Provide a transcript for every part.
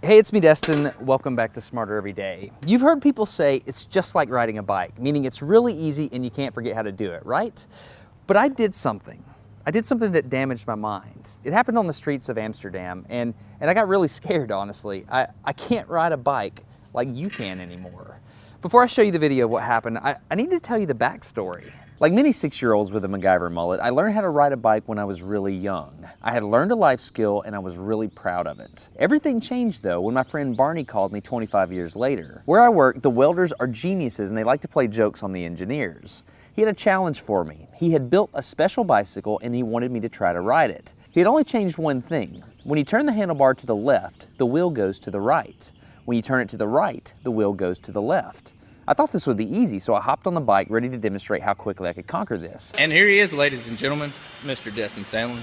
Hey, it's me, Destin. Welcome back to Smarter Every Day. You've heard people say it's just like riding a bike, meaning it's really easy and you can't forget how to do it, right? But I did something. That damaged my mind. It happened on the streets of Amsterdam, and I got really scared, honestly. I can't ride a bike like you can anymore. Before I show you the video of what happened, I need to tell you the backstory. Like many 6-year-olds with a MacGyver mullet, I learned how to ride a bike when I was really young. I had learned a life skill and I was really proud of it. Everything changed though when my friend Barney called me 25 years later. Where I work, the welders are geniuses and they like to play jokes on the engineers. He had a challenge for me. He had built a special bicycle and he wanted me to try to ride it. He had only changed one thing. When you turn the handlebar to the left, the wheel goes to the right. When you turn it to the right, the wheel goes to the left. I thought this would be easy, so I hopped on the bike ready to demonstrate how quickly I could conquer this. And here he is, ladies and gentlemen, Mr. Destin Sandlin.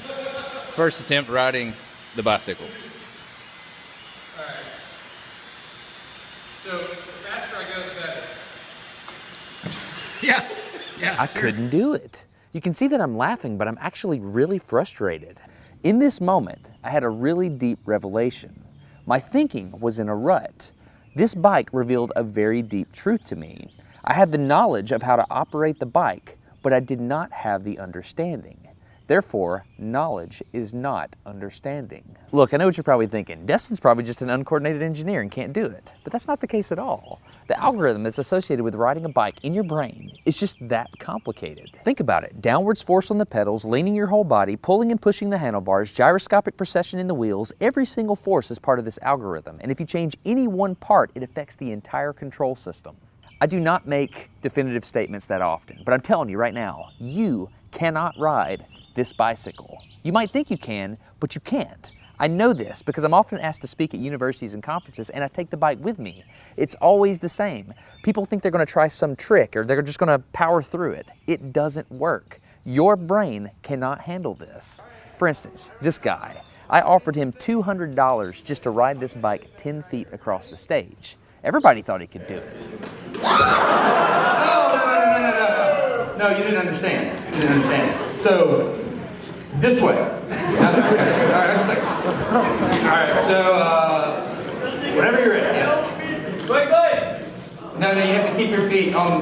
First attempt riding the bicycle. All right. So the faster I go, the better. Yeah. I couldn't do it. You can see that I'm laughing, but I'm actually really frustrated. In this moment, I had a really deep revelation. My thinking was in a rut. This bike revealed a very deep truth to me. I had the knowledge of how to operate the bike, but I did not have the understanding. Therefore, knowledge is not understanding. Look, I know what you're probably thinking. Destin's probably just an uncoordinated engineer and can't do it. But that's not the case at all. The algorithm that's associated with riding a bike in your brain is just that complicated. Think about it. Downwards force on the pedals, leaning your whole body, pulling and pushing the handlebars, gyroscopic precession in the wheels, every single force is part of this algorithm. And if you change any one part, it affects the entire control system. I do not make definitive statements that often, but I'm telling you right now, you cannot ride this bicycle. You might think you can, but you can't. I know this because I'm often asked to speak at universities and conferences and I take the bike with me. It's always the same. People think they're gonna try some trick or they're just gonna power through it. It doesn't work. Your brain cannot handle this. For instance, this guy, I offered him $200 just to ride this bike 10 feet across the stage. Everybody thought he could do it. No, you didn't understand. So, this way. Okay, all right, a second. All right, so, whenever you're ready. Yeah. Wait. No, you have to keep your feet on.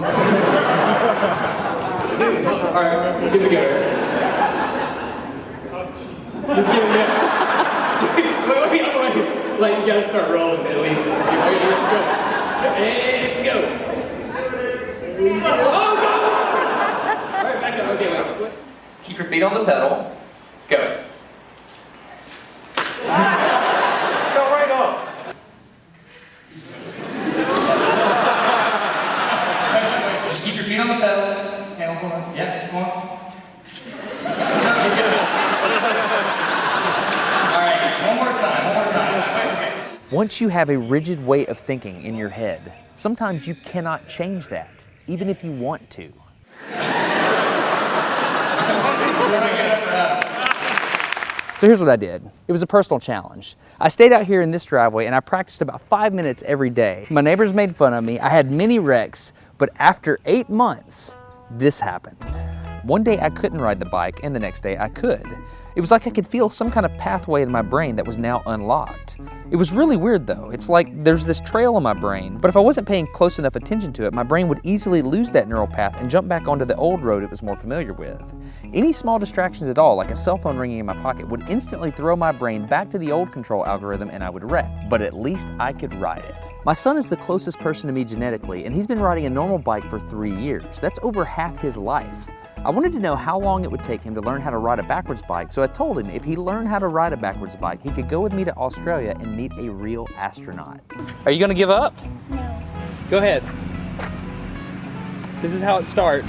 Dude, all right, here we go. Wait. Like, you gotta start rolling at least. And go. Oh, go! All right, back up. Okay, wait. Keep your feet on the pedal. Go. Go right off. Just keep your feet on the pedals. Handles on. Yeah, come on. All right, one more time. Okay. Once you have a rigid way of thinking in your head, sometimes you cannot change that, even if you want to. So here's what I did. It was a personal challenge. I stayed out here in this driveway and I practiced about 5 minutes every day. My neighbors made fun of me. I had many wrecks, but after 8 months, this happened. One day I couldn't ride the bike and the next day I could. It was like I could feel some kind of pathway in my brain that was now unlocked. It was really weird though. It's like there's this trail in my brain, but if I wasn't paying close enough attention to it, my brain would easily lose that neural path and jump back onto the old road it was more familiar with. Any small distractions at all, like a cell phone ringing in my pocket, would instantly throw my brain back to the old control algorithm and I would wreck. But at least I could ride it. My son is the closest person to me genetically, and he's been riding a normal bike for 3 years. That's over half his life. I wanted to know how long it would take him to learn how to ride a backwards bike, so I told him if he learned how to ride a backwards bike, he could go with me to Australia and meet a real astronaut. Are you gonna give up? No. Go ahead. This is how it starts.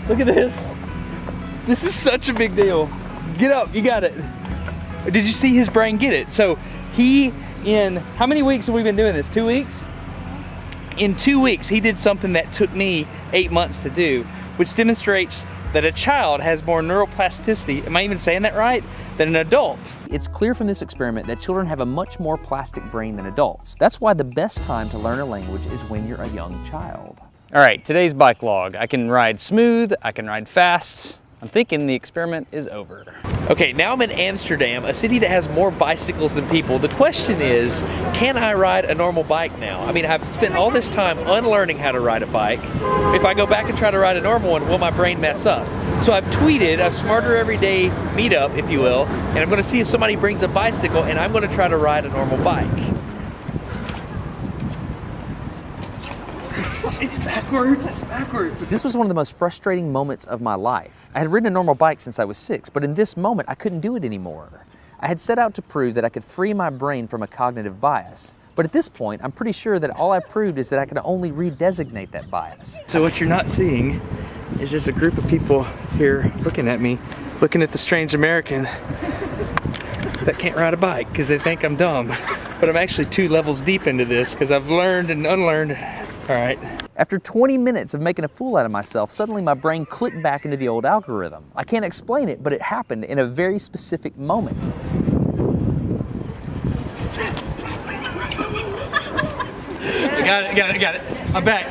Look at this. This is such a big deal. Get up, you got it. Did you see his brain get it? So in how many weeks have we been doing this? 2 weeks? In 2 weeks, he did something that took me 8 months to do, which demonstrates that a child has more neuroplasticity, am I even saying that right, than an adult. It's clear from this experiment that children have a much more plastic brain than adults. That's why the best time to learn a language is when you're a young child. All right, today's bike log. I can ride smooth, I can ride fast, I'm thinking the experiment is over. Okay, now I'm in Amsterdam, a city that has more bicycles than people. The question is, can I ride a normal bike now? I mean, I've spent all this time unlearning how to ride a bike. If I go back and try to ride a normal one, will my brain mess up? So I've tweeted a Smarter Everyday meetup, if you will, and I'm gonna see if somebody brings a bicycle and I'm gonna try to ride a normal bike. It's backwards, it's backwards. This was one of the most frustrating moments of my life. I had ridden a normal bike since I was 6, but in this moment, I couldn't do it anymore. I had set out to prove that I could free my brain from a cognitive bias. But at this point, I'm pretty sure that all I proved is that I could only redesignate that bias. So what you're not seeing is just a group of people here looking at me, looking at the strange American that can't ride a bike because they think I'm dumb. But I'm actually 2 levels deep into this because I've learned and unlearned. All right. After 20 minutes of making a fool out of myself, suddenly my brain clicked back into the old algorithm. I can't explain it, but it happened in a very specific moment. I got it. I'm back.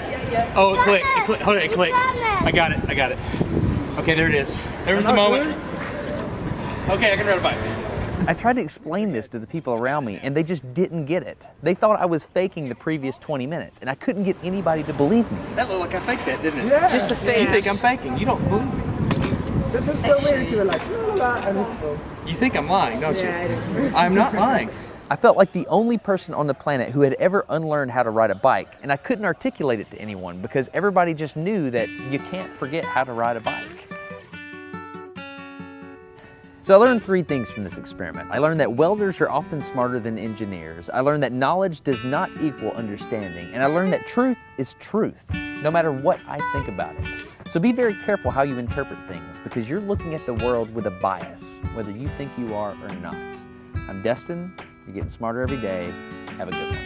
Oh, it clicked. Hold it, it clicked. I got it. Okay, there it is. There was the moment. Okay, I can ride a bike. I tried to explain this to the people around me, and they just didn't get it. They thought I was faking the previous 20 minutes, and I couldn't get anybody to believe me. That looked like I faked that, didn't it? Yeah. Just a fake. You think I'm faking. You don't believe me. That looks so weird. You were like, la la la, and it's full. You think I'm lying, don't you? Yeah, I do. I'm not lying. I felt like the only person on the planet who had ever unlearned how to ride a bike, and I couldn't articulate it to anyone because everybody just knew that you can't forget how to ride a bike. So I learned 3 things from this experiment. I learned that welders are often smarter than engineers. I learned that knowledge does not equal understanding. And I learned that truth is truth, no matter what I think about it. So be very careful how you interpret things because you're looking at the world with a bias, whether you think you are or not. I'm Destin. You're getting smarter every day. Have a good one.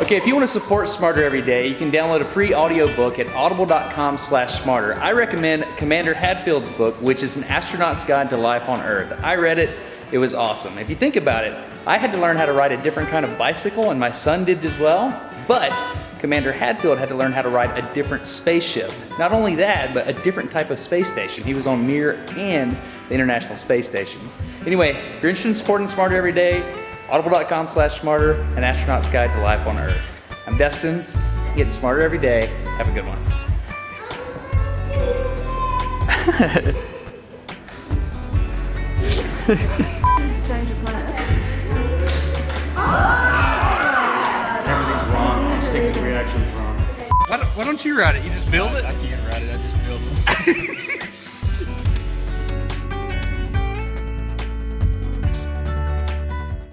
Okay, if you want to support Smarter Every Day, you can download a free audiobook at audible.com/smarter. I recommend Commander Hadfield's book, which is An Astronaut's Guide to Life on Earth. I read it. It was awesome. If you think about it, I had to learn how to ride a different kind of bicycle, and my son did as well, but Commander Hadfield had to learn how to ride a different spaceship. Not only that, but a different type of space station. He was on Mir and the International Space Station. Anyway, if you're interested in supporting Smarter Every Day, audible.com/smarter, An Astronaut's Guide to Life on Earth. I'm Destin, getting smarter every day. Have a good one. Change of planet. Everything's wrong. Instinct reaction's wrong. Why don't you ride it? You just build it?